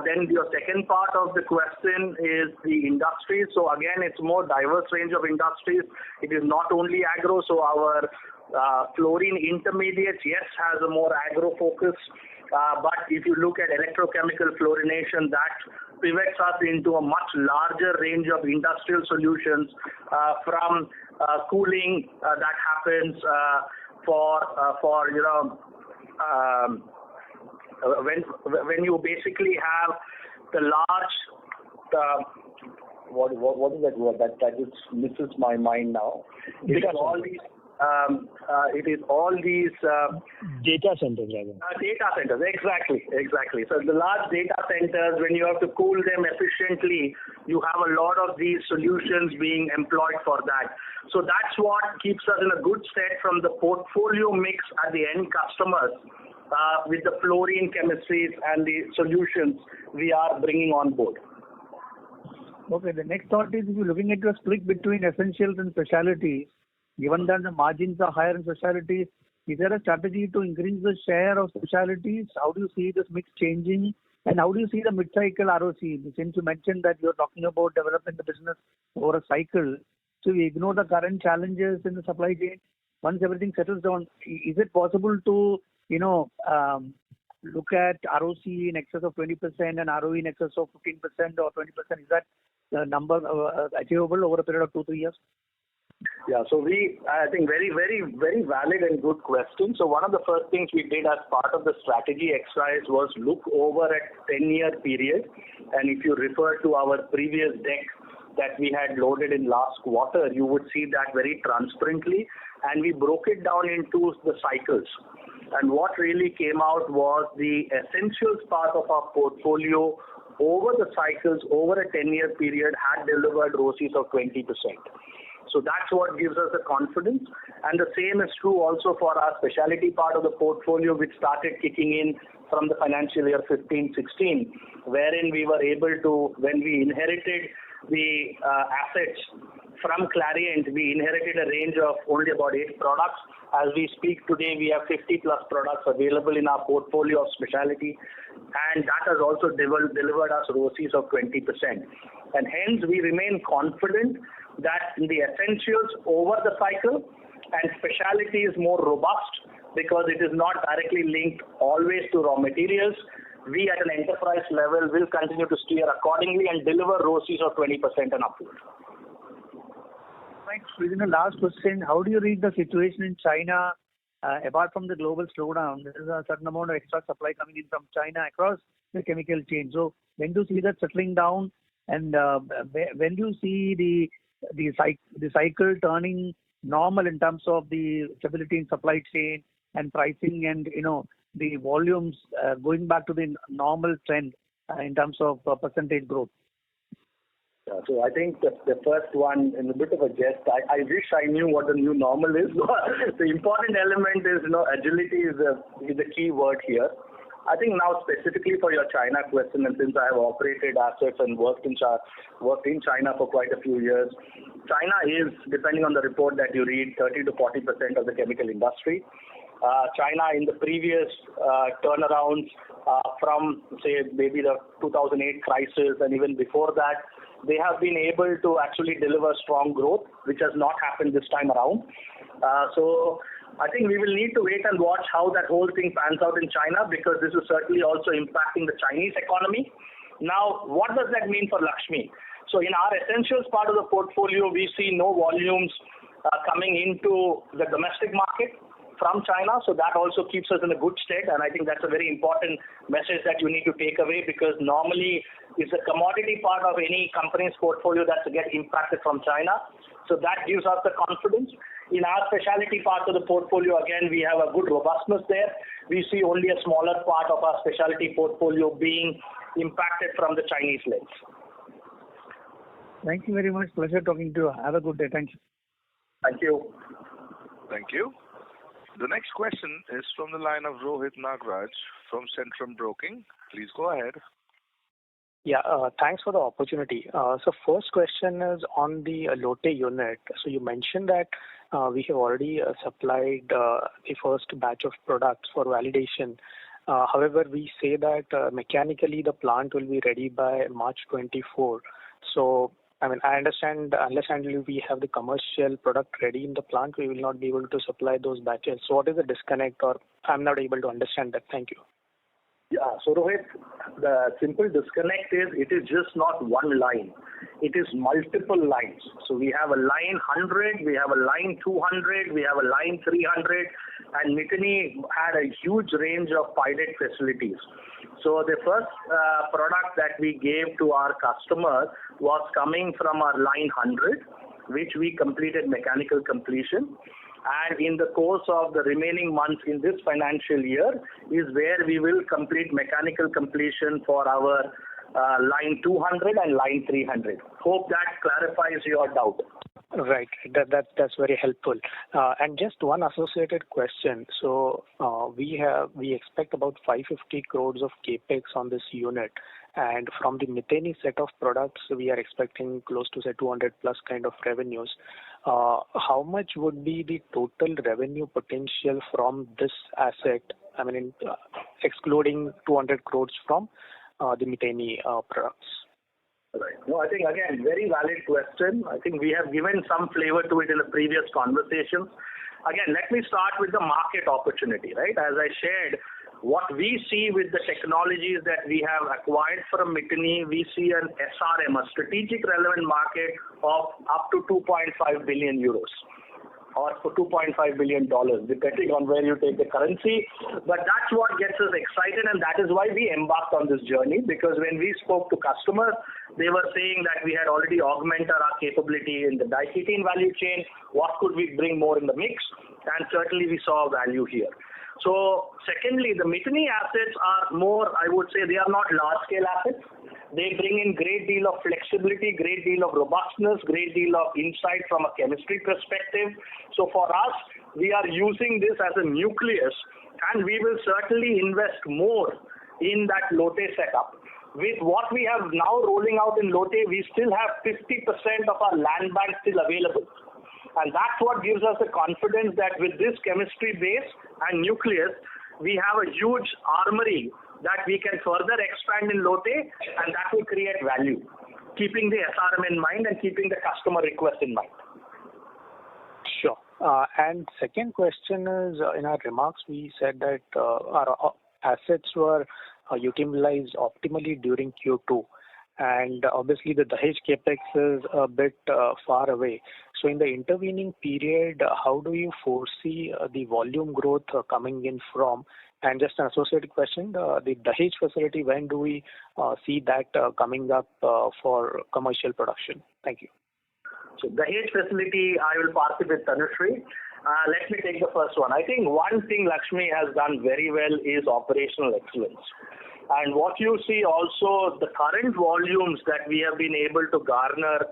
Then your second part of the question is the industry. So again, it's more diverse range of industries. It is not only agro. So our fluorine intermediates, yes, has a more agro focus. But if you look at electrochemical fluorination, that pivots us into a much larger range of industrial solutions, from cooling that happens when you basically have the large what is that word that just misses my mind now? It is all these Data centers, rather. Data centers, exactly. So the large data centers, when you have to cool them efficiently, you have a lot of these solutions being employed for that. So that's what keeps us in a good stead from the portfolio mix at the end customers, with the fluorine chemistries and the solutions we are bringing on board. Okay, the next thought is, if you're looking at your split between essentials and specialties, given that the margins are higher in specialties, is there a strategy to increase the share of specialties? How do you see this mix changing? And how do you see the mid-cycle ROC? Since you mentioned that you're talking about developing the business over a cycle, so we ignore the current challenges in the supply chain. Once everything settles down, is it possible to, look at ROC in excess of 20% and ROE in excess of 15% or 20%? Is that number achievable over a period of 2-3 years? Yeah, so I think very valid and good question. So one of the first things we did as part of the strategy exercise was look over a 10-year period. And if you refer to our previous deck that we had loaded in last quarter, you would see that very transparently. And we broke it down into the cycles. And what really came out was the essentials part of our portfolio over the cycles, over a 10-year period, had delivered ROCEs of 20%. So that's what gives us the confidence. And the same is true also for our specialty part of the portfolio, which started kicking in from the financial year 15-16, wherein we were able to, when we inherited the assets from Clariant, we inherited a range of only about 8 products. As we speak today, we have 50 plus products available in our portfolio of specialty, and that has also delivered us ROCEs of 20%. And hence, we remain confident that in the essentials over the cycle, and specialty is more robust because it is not directly linked always to raw materials. We at an enterprise level will continue to steer accordingly and deliver ROCEs of 20% and upward. Right. Within the last question, how do you read the situation in China? Apart from the global slowdown, there is a certain amount of extra supply coming in from China across the chemical chain. So when do you see that settling down? And when do you see the cycle turning normal in terms of the stability in supply chain and pricing and the volumes going back to the normal trend in terms of percentage growth? Yeah, so I think the first one, in a bit of a jest, I wish I knew what the new normal is. The important element is, agility is the key word here. I think now specifically for your China question, and since I have operated assets and worked in China for quite a few years, China is, depending on the report that you read, 30 to 40% of the chemical industry. China in the previous turnarounds from, say, maybe the 2008 crisis and even before that, they have been able to actually deliver strong growth, which has not happened this time around. So I think we will need to wait and watch how that whole thing pans out in China, because this is certainly also impacting the Chinese economy. Now, what does that mean for Laxmi? So in our essentials part of the portfolio, we see no volumes coming into the domestic market from China, so that also keeps us in a good state, and I think that's a very important message that you need to take away, because normally it's the commodity part of any company's portfolio that gets impacted from China, so that gives us the confidence. In our specialty part of the portfolio, again, we have a good robustness there. We see only a smaller part of our specialty portfolio being impacted from the Chinese lens. Thank you very much. Pleasure talking to you. Have a good day. Thank you. Thank you. Thank you. The next question is from the line of Rohit Nagraj from Centrum Broking. Please go ahead. Yeah, thanks for the opportunity. So first question is on the Lotte unit. So you mentioned that we have already supplied the first batch of products for validation. However, we say that mechanically the plant will be ready by March 24. So I understand unless until we have the commercial product ready in the plant, we will not be able to supply those batches. So what is the disconnect, or I'm not able to understand that? Thank you. Yeah, so Rohit, the simple disconnect is it is just not one line. It is multiple lines. So we have a line 100, we have a line 200, we have a line 300, and Miteni had a huge range of pilot facilities. So the first product that we gave to our customer was coming from our line 100, which we completed mechanical completion. And in the course of the remaining months in this financial year is where we will complete mechanical completion for our line 200 and line 300. Hope that clarifies your doubt. Right. That's very helpful. And just one associated question. So we expect about 550 crores of capex on this unit, and from the Miteni set of products, we are expecting close to say 200 plus kind of revenues. How much would be the total revenue potential from this asset? Excluding 200 crores from the Miteni products. Right. No, I think, again, very valid question. I think we have given some flavor to it in the previous conversations. Again, let me start with the market opportunity, right? As I shared, What we see with the technologies that we have acquired from Miteni, we see an SRM, a strategic relevant market of up to 2.5 billion euros. Or for $2.5 billion, depending on where you take the currency. But that's what gets us excited, and that is why we embarked on this journey, because when we spoke to customers, they were saying that we had already augmented our capability in the diketene value chain. What could we bring more in the mix? And certainly we saw value here. So secondly, the Miteni assets are more, I would say, they are not large-scale assets. They bring in great deal of flexibility, great deal of robustness, great deal of insight from a chemistry perspective. So for us, we are using this as a nucleus, and we will certainly invest more in that Lote setup. With what we have now rolling out in Lote, we still have 50% of our land bank still available. And that's what gives us the confidence that with this chemistry base and nucleus, we have a huge armory that we can further expand in Lote, and that will create value, keeping the SRM in mind and keeping the customer request in mind. Sure. And second question is, in our remarks, we said that our assets were utilized optimally during Q2. And obviously the Dahej capex is a bit far away. So in the intervening period, how do you foresee the volume growth coming in from? And just an associated question, the Dahej facility, when do we see that coming up for commercial production? Thank you. So Dahej facility, I will pass it with Tanushree. Let me take the first one. I think one thing Laxmi has done very well is operational excellence. And what you see also, the current volumes that we have been able to garner,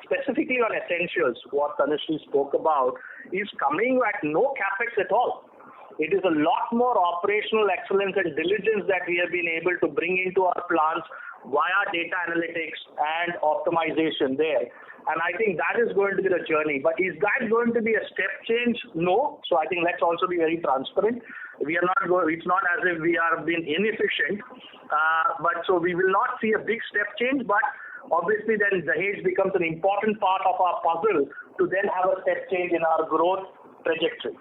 specifically on essentials, what Tanushree spoke about, is coming at no capex at all. It is a lot more operational excellence and diligence that we have been able to bring into our plants via data analytics and optimization there. And I think that is going to be the journey. But is that going to be a step change? No. So I think let's also be very transparent. We are not going, it's not as if we are being inefficient. But so we will not see a big step change. But obviously then Dahej becomes an important part of our puzzle to then have a step change in our growth trajectory.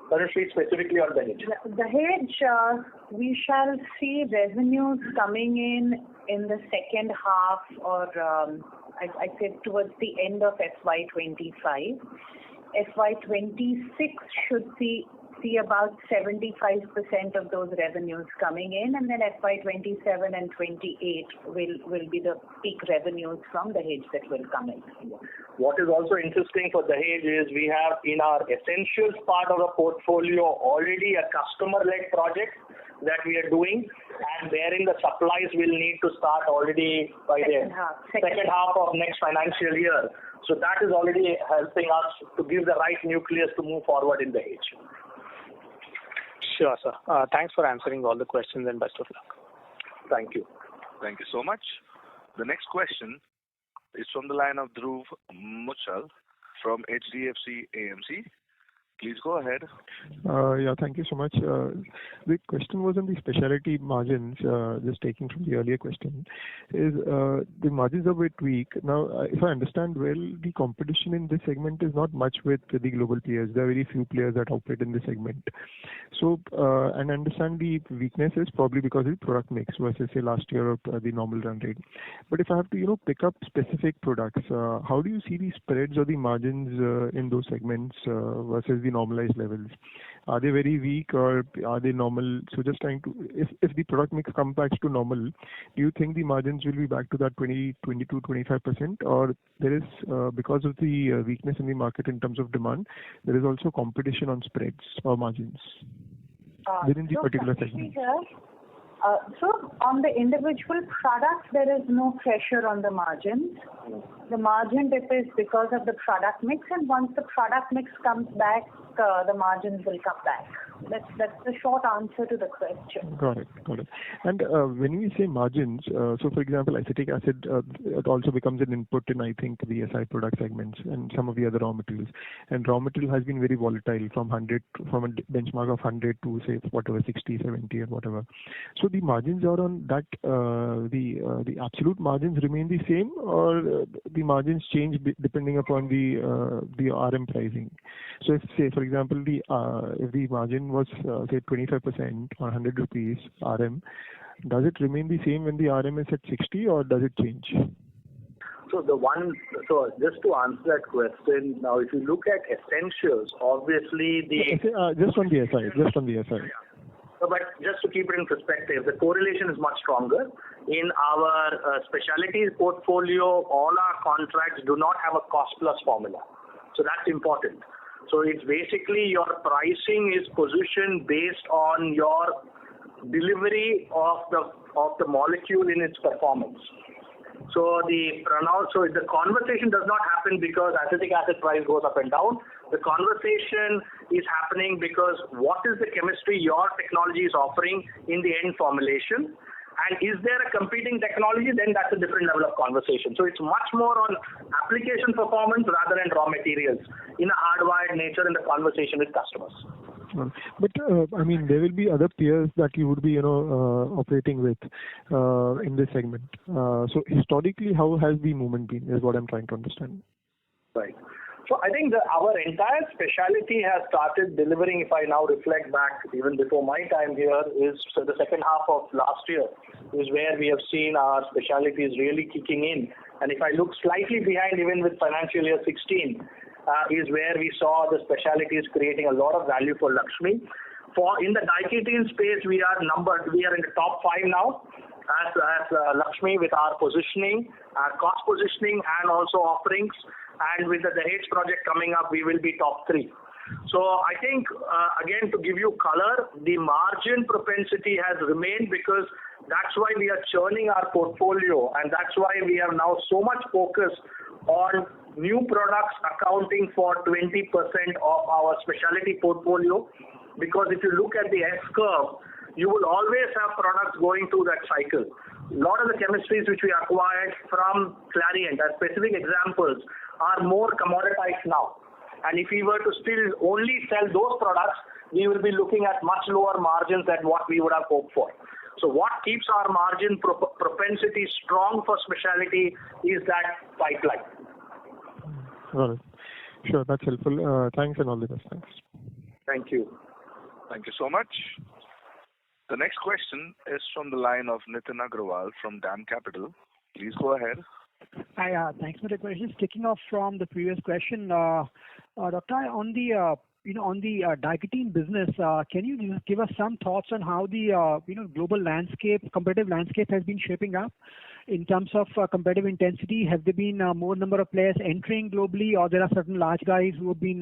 Tanushree, specifically on Dahej. Dahej, we shall see revenues coming in the second half, or I said towards the end of FY25. FY26 should see about 75% of those revenues coming in, and then FY27 and 28 will be the peak revenues from Dahej that will come in. What is also interesting for Dahej is we have in our essentials part of the portfolio already a customer-led project that we are doing, and wherein the supplies will need to start already by the second half of next financial year. So that is already helping us to give the right nucleus to move forward in Dahej. Sure, sir. Thanks for answering all the questions and best of luck. Thank you. Thank you so much. The next question is from the line of Dhruv Muchal from HDFC AMC. Please go ahead. Yeah, thank you so much. The question was on the specialty margins, just taking from the earlier question, is the margins are a bit weak. Now, if I understand well, the competition in this segment is not much with the global players. There are very few players that operate in this segment. So, and I understand the weakness is probably because of the product mix versus, say, last year or the normal run rate. But if I have to, pick up specific products, how do you see the spreads or the margins in those segments versus the normalized levels? Are they very weak or are they normal? So just trying to, if the product mix comes back to normal, do you think the margins will be back to that 22, 25%, or there is, because of the weakness in the market in terms of demand, there is also competition on spreads or margins within the particular segment? So on the individual products, there is no pressure on the margins. The margin dip is because of the product mix, and once the product mix comes back, the margins will come back. That's the short answer to the question. Got it. And when we say margins, so for example, acetic acid, it also becomes an input in, I think, the SI product segments and some of the other raw materials. And raw material has been very volatile from a benchmark of 100 to, say, whatever, 60, 70 or whatever. So the margins are on that, the absolute margins remain the same, or the margins change depending upon the RM pricing? So if, say, for example, if the margin was, say, 25% or 100 rupees RM, does it remain the same when the RM is at 60, or does it change? So just to answer that question, now if you look at essentials, obviously just on the SI. So, but just to keep it in perspective, the correlation is much stronger. In our specialties portfolio, all our contracts do not have a cost plus formula. So that's important. So it's basically your pricing is positioned based on your delivery of the molecule in its performance. So the conversation does not happen because acetic acid price goes up and down. The conversation is happening because what is the chemistry your technology is offering in the end formulation, and is there a competing technology? Then that's a different level of conversation. So it's much more on application performance rather than raw materials in a hardwired nature in the conversation with customers. But I mean, there will be other peers that you would be, operating with in this segment. So historically, how has the movement been? Is what I'm trying to understand. Right. So I think our entire specialty has started delivering. If I now reflect back, even before my time here, is the second half of last year is where we have seen our specialties really kicking in. And if I look slightly behind, even with financial year 16. Is where we saw the specialties creating a lot of value for Laxmi. In the diketene space, we are in the top 5 now as Laxmi with our positioning, our cost positioning, and also offerings. And with the Dahej project coming up, we will be top 3. So I think, again, to give you color, the margin propensity has remained because that's why we are churning our portfolio, and that's why we have now so much focus on new products accounting for 20% of our specialty portfolio. Because if you look at the S-curve, you will always have products going through that cycle. A lot of the chemistries which we acquired from Clariant, as specific examples, are more commoditized now. And if we were to still only sell those products, we will be looking at much lower margins than what we would have hoped for. So what keeps our margin propensity strong for specialty is that pipeline. Got it. Sure, that's helpful. Thanks and all the best. Thanks. Thank you. Thank you so much. The next question is from the line of Nitin Agrawal from DAM Capital. Please go ahead. Hi, thanks for the question. Sticking off from the previous question, Dr. On the diketene business, can you give us some thoughts on how the global competitive landscape has been shaping up in terms of competitive intensity? Have there been more number of players entering globally, or there are certain large guys who have been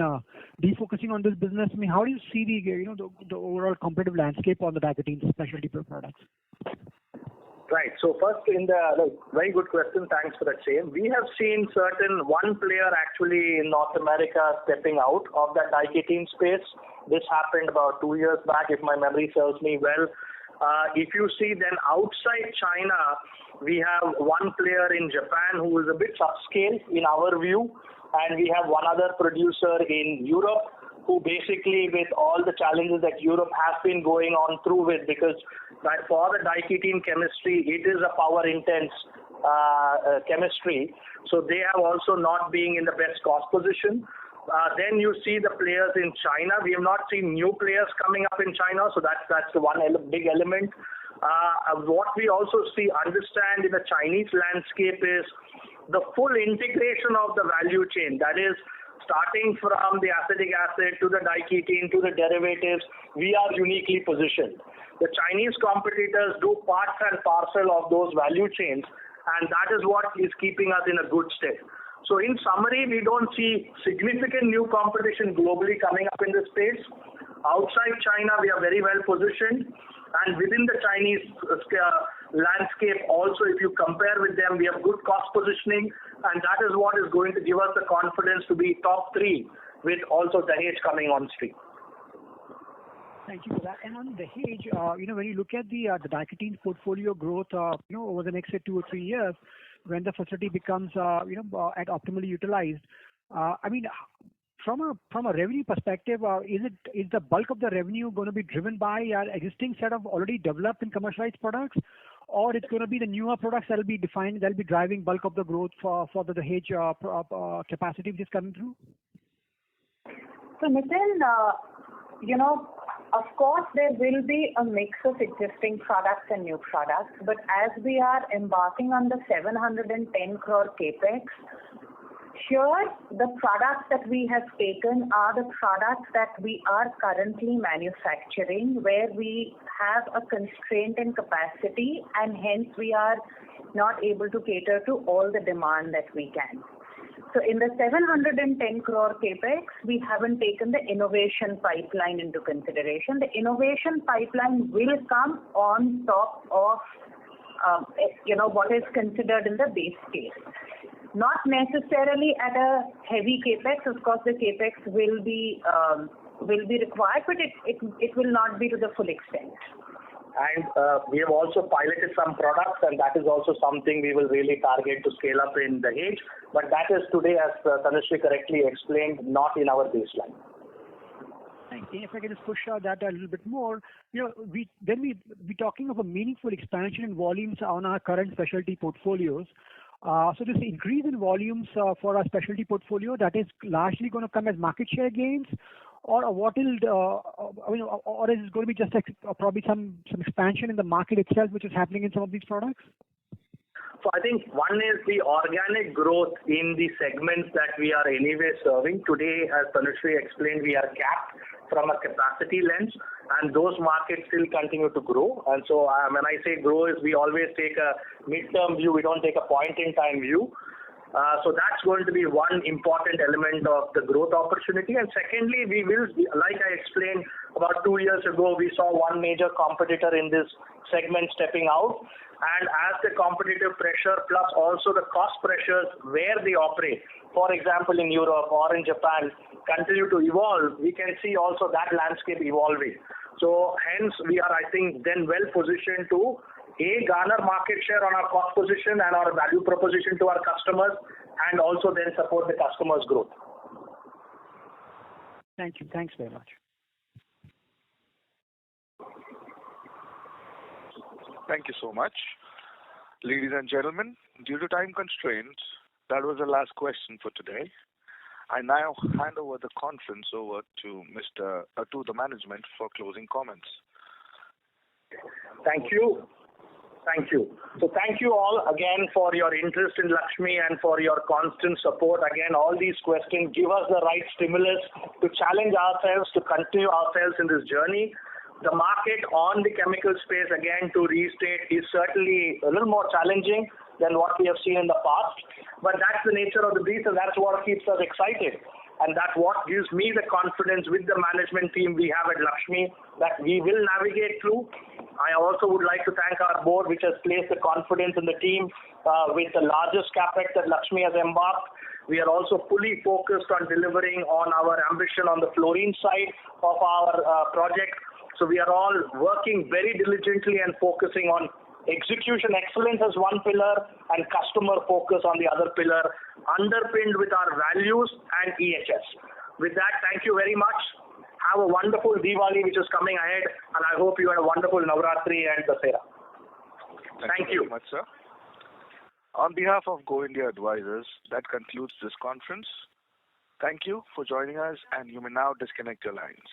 defocusing on this business? I mean, how do you see the overall competitive landscape on the diketene specialty products? Right. So first, very good question. Thanks for that, same. We have seen one player actually in North America stepping out of that diketene space. This happened about 2 years back, if my memory serves me well. If you see then outside China, we have one player in Japan who is a bit subscale in our view, and we have one other producer in Europe who basically, with all the challenges that Europe has been going on through with, because for the diketene chemistry, it is a power intense chemistry. So they have also not been in the best cost position. Then you see the players in China. We have not seen new players coming up in China, so that's the one big element. What we also understand in the Chinese landscape is the full integration of the value chain. That is, starting from the acetic acid to the diketene to the derivatives, we are uniquely positioned. The Chinese competitors do parts and parcel of those value chains, and that is what is keeping us in a good state. So in summary, we don't see significant new competition globally coming up in this space. Outside China, we are very well positioned, and within the Chinese landscape also, if you compare with them, we have good cost positioning, and that is what is going to give us the confidence to be top 3 with also Dahej coming on stream. Thank you for that. And on Dahej, when you look at the diketene portfolio growth, over the next 2 or 3 years, when the facility becomes, at optimally utilized, from a revenue perspective, is the bulk of the revenue going to be driven by our existing set of already developed and commercialized products, or it's going to be the newer products that'll be driving bulk of the growth for the Dahej capacity which is coming through? So Nitin, of course there will be a mix of existing products and new products, but as we are embarking on the 710 crore capex, here the products that we have taken are the products that we are currently manufacturing, where we have a constraint in capacity and hence we are not able to cater to all the demand that we can. So in the 710 crore capex, we haven't taken the innovation pipeline into consideration. The innovation pipeline will come on top of what is considered in the base case. Not necessarily at a heavy capex. Of course, the capex will be required, but it will not be to the full extent. And we have also piloted some products, and that is also something we will really target to scale up in Dahej. But that is today, as Tanushree correctly explained, not in our baseline. Thank you. If I can just push that a little bit more, we're talking of a meaningful expansion in volumes on our current specialty portfolios. So this increase in volumes for our specialty portfolio, that is largely going to come as market share gains, or what is or is it going to be just probably some expansion in the market itself, which is happening in some of these products? So I think one is the organic growth in the segments that we are anyway serving. Today, as Tanushree explained, we are capped from a capacity lens, and those markets still continue to grow. And so when I say grow, is we always take a midterm view. We don't take a point-in-time view. So that's going to be one important element of the growth opportunity. And secondly, we will, like I explained, about 2 years ago, we saw one major competitor in this segment stepping out. And as the competitive pressure plus also the cost pressures where they operate, for example in Europe or in Japan, continue to evolve, we can see also that landscape evolving. So hence we are, I think, then well positioned to garner market share on our cost position and our value proposition to our customers, and also then support the customers' growth. Thank you. Thanks very much. Thank you so much. Ladies and gentlemen, due to time constraints, that was the last question for today. I now hand over the conference over to the management for closing comments. Thank you. So thank you all again for your interest in Laxmi and for your constant support. Again, all these questions give us the right stimulus to challenge ourselves, to continue ourselves in this journey. The market on the chemical space, again, to restate, is certainly a little more challenging than what we have seen in the past. But that's the nature of the beast, and that's what keeps us excited. And that's what gives me the confidence with the management team we have at Laxmi that we will navigate through. I also would like to thank our board, which has placed the confidence in the team with the largest capex that Laxmi has embarked. We are also fully focused on delivering on our ambition on the fluorine side of our project. So we are all working very diligently and focusing on execution excellence as one pillar and customer focus on the other pillar, underpinned with our values and EHS. With that, thank you very much. Have a wonderful Diwali which is coming ahead, and I hope you had a wonderful Navratri and Dasera. Thank you very much, sir. On behalf of Go India Advisors, that concludes this conference. Thank you for joining us, and you may now disconnect your lines.